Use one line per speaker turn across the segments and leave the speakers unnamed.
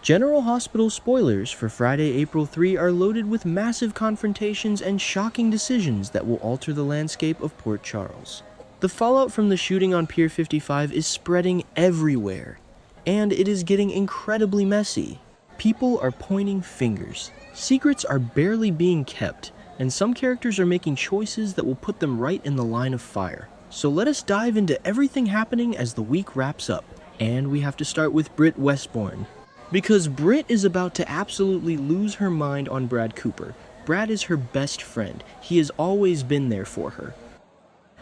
General Hospital spoilers for Friday, April 3 are loaded with massive confrontations and shocking decisions that will alter the landscape of Port Charles. The fallout from the shooting on Pier 55 is spreading everywhere, and it is getting incredibly messy. People are pointing fingers, secrets are barely being kept, and some characters are making choices that will put them right in the line of fire. So let us dive into everything happening as the week wraps up, and we have to start with Britt Westbourne. Because Britt is about to absolutely lose her mind on Brad Cooper. Brad is her best friend. He has always been there for her.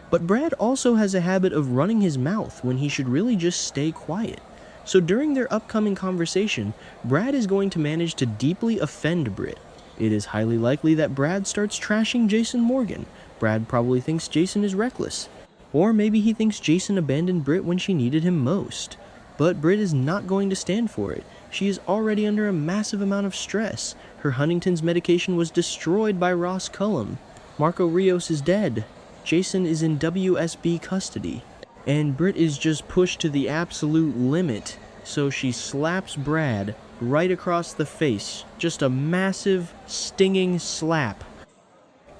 But Brad also has a habit of running his mouth when he should really just stay quiet. So during their upcoming conversation, Brad is going to manage to deeply offend Britt. It is highly likely that Brad starts trashing Jason Morgan. Brad probably thinks Jason is reckless. Or maybe he thinks Jason abandoned Britt when she needed him most. But Britt is not going to stand for it. She is already under a massive amount of stress. Her Huntington's medication was destroyed by Ross Cullum. Marco Rios is dead. Jason is in WSB custody. And Britt is just pushed to the absolute limit. So she slaps Brad right across the face. Just a massive, stinging slap.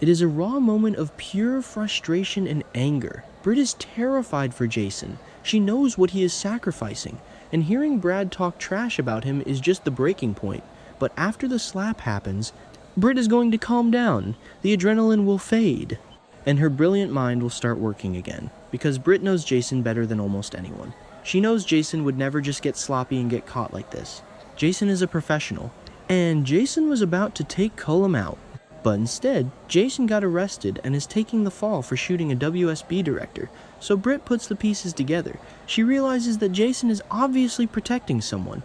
It is a raw moment of pure frustration and anger. Britt is terrified for Jason. She knows what he is sacrificing, and hearing Brad talk trash about him is just the breaking point. But after the slap happens, Britt is going to calm down. The adrenaline will fade, and her brilliant mind will start working again, because Britt knows Jason better than almost anyone. She knows Jason would never just get sloppy and get caught like this. Jason is a professional, and Jason was about to take Cullum out. But instead, Jason got arrested and is taking the fall for shooting a WSB director, so Britt puts the pieces together. She realizes that Jason is obviously protecting someone.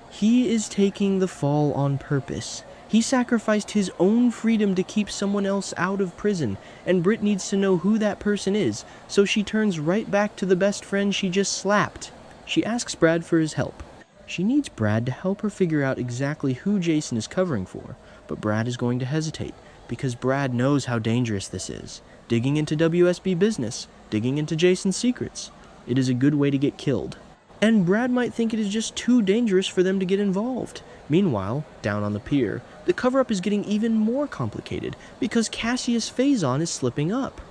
He is taking the fall on purpose. He sacrificed his own freedom to keep someone else out of prison, and Britt needs to know who that person is, so she turns right back to the best friend she just slapped. She asks Brad for his help. She needs Brad to help her figure out exactly who Jason is covering for. But Brad is going to hesitate, because Brad knows how dangerous this is. Digging into WSB business, digging into Jason's secrets. It is a good way to get killed. And Brad might think it is just too dangerous for them to get involved. Meanwhile, down on the pier, the cover-up is getting even more complicated, because Cassius Faison is slipping up.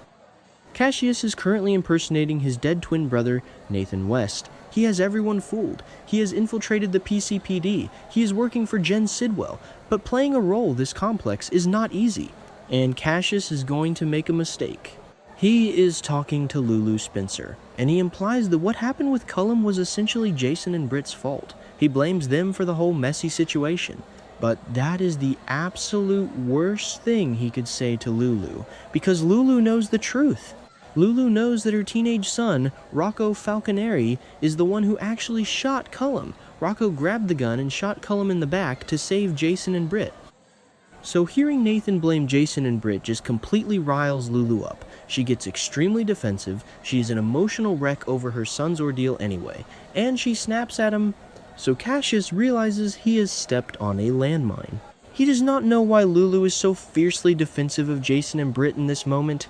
Cassius is currently impersonating his dead twin brother, Nathan West. He has everyone fooled. He has infiltrated the PCPD. He is working for Jen Sidwell. But playing a role this complex is not easy. And Cassius is going to make a mistake. He is talking to Lulu Spencer, and he implies that what happened with Cullum was essentially Jason and Britt's fault. He blames them for the whole messy situation. But that is the absolute worst thing he could say to Lulu, because Lulu knows the truth. Lulu knows that her teenage son, Rocco Falconeri, is the one who actually shot Cullum. Rocco grabbed the gun and shot Cullum in the back to save Jason and Britt. So hearing Nathan blame Jason and Britt just completely riles Lulu up. She gets extremely defensive, she's an emotional wreck over her son's ordeal anyway, and she snaps at him. So Cassius realizes he has stepped on a landmine. He does not know why Lulu is so fiercely defensive of Jason and Britt in this moment,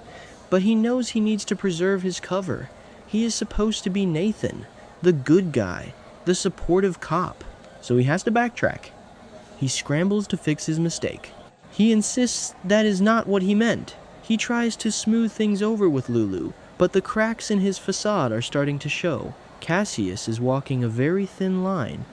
but he knows he needs to preserve his cover. He is supposed to be Nathan, the good guy, the supportive cop, so he has to backtrack. He scrambles to fix his mistake. He insists that is not what he meant. He tries to smooth things over with Lulu, but the cracks in his facade are starting to show. Cassius is walking a very thin line.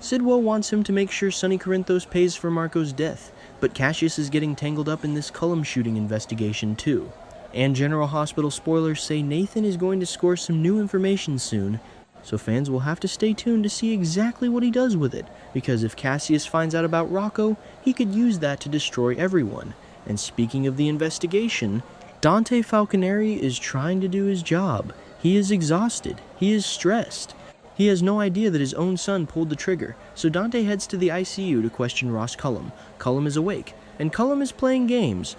Sidwell wants him to make sure Sonny Corinthos pays for Marco's death, but Cassius is getting tangled up in this Cullum shooting investigation too. And General Hospital spoilers say Nathan is going to score some new information soon, so fans will have to stay tuned to see exactly what he does with it, because if Cassius finds out about Rocco, he could use that to destroy everyone. And speaking of the investigation, Dante Falconeri is trying to do his job. He is exhausted. He is stressed. He has no idea that his own son pulled the trigger, so Dante heads to the ICU to question Ross Cullum. Cullum is awake, and Cullum is playing games.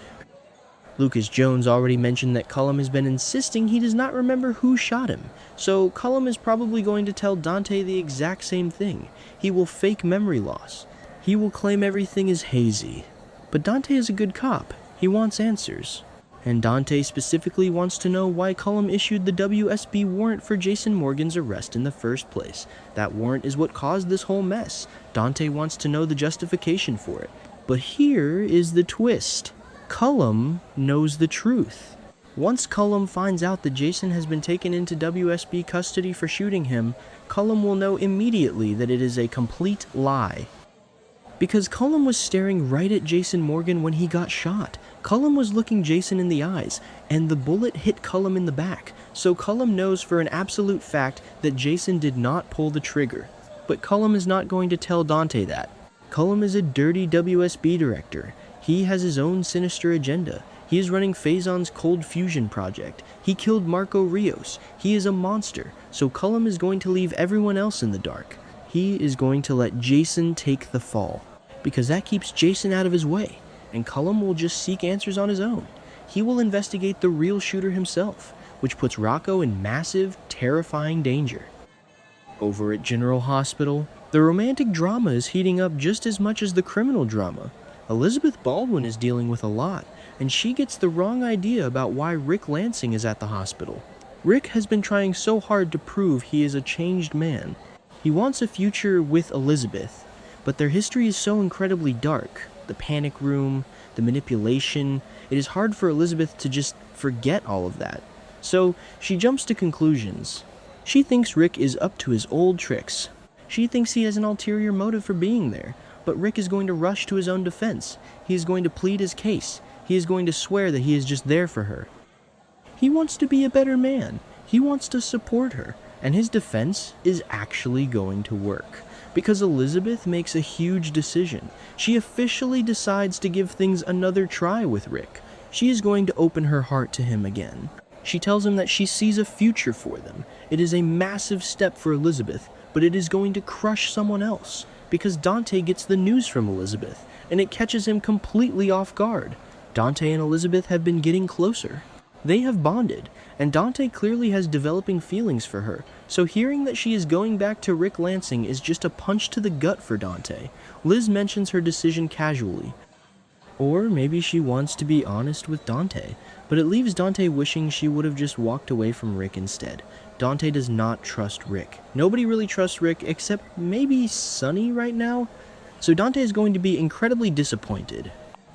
Lucas Jones already mentioned that Cullum has been insisting he does not remember who shot him, so Cullum is probably going to tell Dante the exact same thing. He will fake memory loss. He will claim everything is hazy. But Dante is a good cop. He wants answers. And Dante specifically wants to know why Cullum issued the WSB warrant for Jason Morgan's arrest in the first place. That warrant is what caused this whole mess. Dante wants to know the justification for it. But here is the twist. Cullum knows the truth. Once Cullum finds out that Jason has been taken into WSB custody for shooting him, Cullum will know immediately that it is a complete lie. Because Cullum was staring right at Jason Morgan when he got shot. Cullum was looking Jason in the eyes, and the bullet hit Cullum in the back, so Cullum knows for an absolute fact that Jason did not pull the trigger. But Cullum is not going to tell Dante that. Cullum is a dirty WSB director. He has his own sinister agenda. He is running Phazon's cold fusion project. He killed Marco Rios. He is a monster, so Cullum is going to leave everyone else in the dark. He is going to let Jason take the fall, because that keeps Jason out of his way, and Cullum will just seek answers on his own. He will investigate the real shooter himself, which puts Rocco in massive, terrifying danger. Over at General Hospital, the romantic drama is heating up just as much as the criminal drama. Elizabeth Baldwin is dealing with a lot, and she gets the wrong idea about why Rick Lansing is at the hospital. Rick has been trying so hard to prove he is a changed man. He wants a future with Elizabeth, but their history is so incredibly dark. The panic room, the manipulation, it is hard for Elizabeth to just forget all of that. So she jumps to conclusions. She thinks Rick is up to his old tricks. She thinks he has an ulterior motive for being there, but Rick is going to rush to his own defense. He is going to plead his case. He is going to swear that he is just there for her. He wants to be a better man. He wants to support her, and his defense is actually going to work. Because Elizabeth makes a huge decision. She officially decides to give things another try with Rick. She is going to open her heart to him again. She tells him that she sees a future for them. It is a massive step for Elizabeth, but it is going to crush someone else. Because Dante gets the news from Elizabeth, and it catches him completely off guard. Dante and Elizabeth have been getting closer. They have bonded, and Dante clearly has developing feelings for her, so hearing that she is going back to Rick Lansing is just a punch to the gut for Dante. Liz mentions her decision casually. Or maybe she wants to be honest with Dante, but it leaves Dante wishing she would have just walked away from Rick instead. Dante does not trust Rick. Nobody really trusts Rick except maybe Sonny right now, so Dante is going to be incredibly disappointed.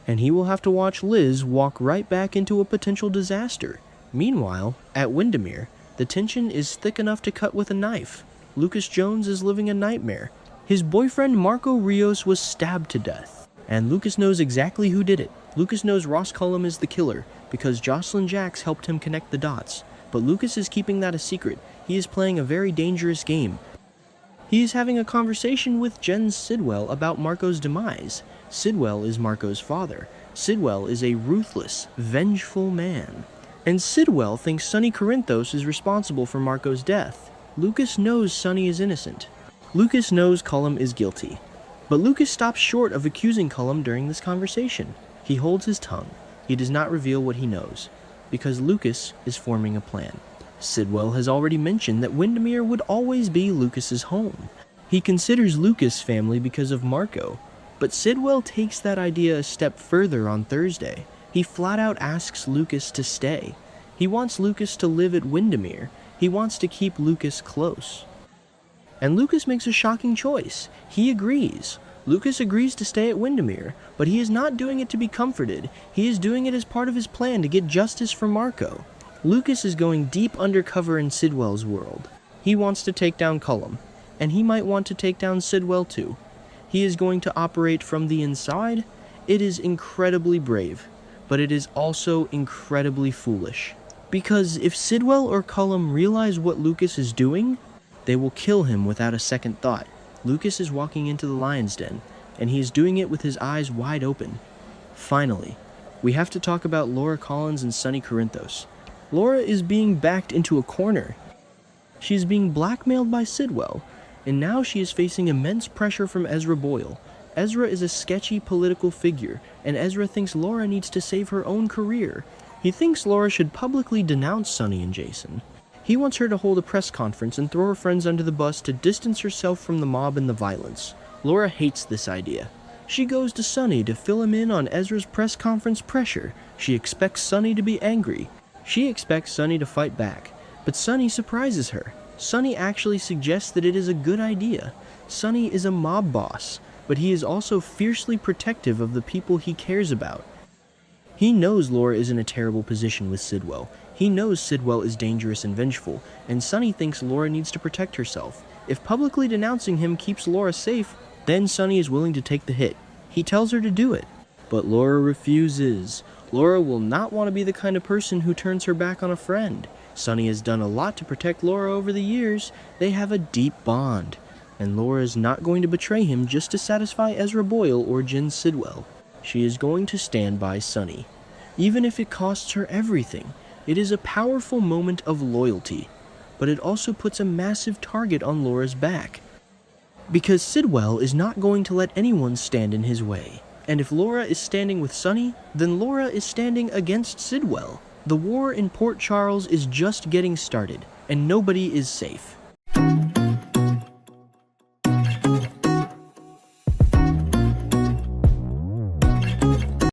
And he will have to watch Liz walk right back into a potential disaster. Meanwhile, at Windermere, the tension is thick enough to cut with a knife. Lucas Jones is living a nightmare. His boyfriend Marco Rios was stabbed to death. And Lucas knows exactly who did it. Lucas knows Ross Cullum is the killer, because Jocelyn Jacks helped him connect the dots. But Lucas is keeping that a secret. He is playing a very dangerous game. He is having a conversation with Jen Sidwell about Marco's demise. Sidwell is Marco's father. Sidwell is a ruthless, vengeful man. And Sidwell thinks Sonny Corinthos is responsible for Marco's death. Lucas knows Sonny is innocent. Lucas knows Cullum is guilty. But Lucas stops short of accusing Cullum during this conversation. He holds his tongue. He does not reveal what he knows, because Lucas is forming a plan. Sidwell has already mentioned that Windermere would always be Lucas's home. He considers Lucas family because of Marco, but Sidwell takes that idea a step further on Thursday. He flat out asks Lucas to stay. He wants Lucas to live at Windermere. He wants to keep Lucas close. And Lucas makes a shocking choice. He agrees. Lucas agrees to stay at Windermere, but he is not doing it to be comforted. He is doing it as part of his plan to get justice for Marco. Lucas is going deep undercover in Sidwell's world. He wants to take down Cullum, and he might want to take down Sidwell too. He is going to operate from the inside. It is incredibly brave, but it is also incredibly foolish. Because if Sidwell or Cullum realize what Lucas is doing, they will kill him without a second thought. Lucas is walking into the lion's den, and he is doing it with his eyes wide open. Finally, we have to talk about Laura Collins and Sonny Corinthos. Laura is being backed into a corner. She is being blackmailed by Sidwell, and now she is facing immense pressure from Ezra Boyle. Ezra is a sketchy political figure, and Ezra thinks Laura needs to save her own career. He thinks Laura should publicly denounce Sonny and Jason. He wants her to hold a press conference and throw her friends under the bus to distance herself from the mob and the violence. Laura hates this idea. She goes to Sonny to fill him in on Ezra's press conference pressure. She expects Sonny to be angry. She expects Sonny to fight back, but Sonny surprises her. Sonny actually suggests that it is a good idea. Sonny is a mob boss, but he is also fiercely protective of the people he cares about. He knows Laura is in a terrible position with Sidwell. He knows Sidwell is dangerous and vengeful, and Sonny thinks Laura needs to protect herself. If publicly denouncing him keeps Laura safe, then Sonny is willing to take the hit. He tells her to do it, but Laura refuses. Laura will not want to be the kind of person who turns her back on a friend. Sonny has done a lot to protect Laura over the years. They have a deep bond, and Laura is not going to betray him just to satisfy Ezra Boyle or Jen Sidwell. She is going to stand by Sonny, even if it costs her everything. It is a powerful moment of loyalty, but it also puts a massive target on Laura's back, because Sidwell is not going to let anyone stand in his way. And if Laura is standing with Sonny, then Laura is standing against Sidwell. The war in Port Charles is just getting started, and nobody is safe.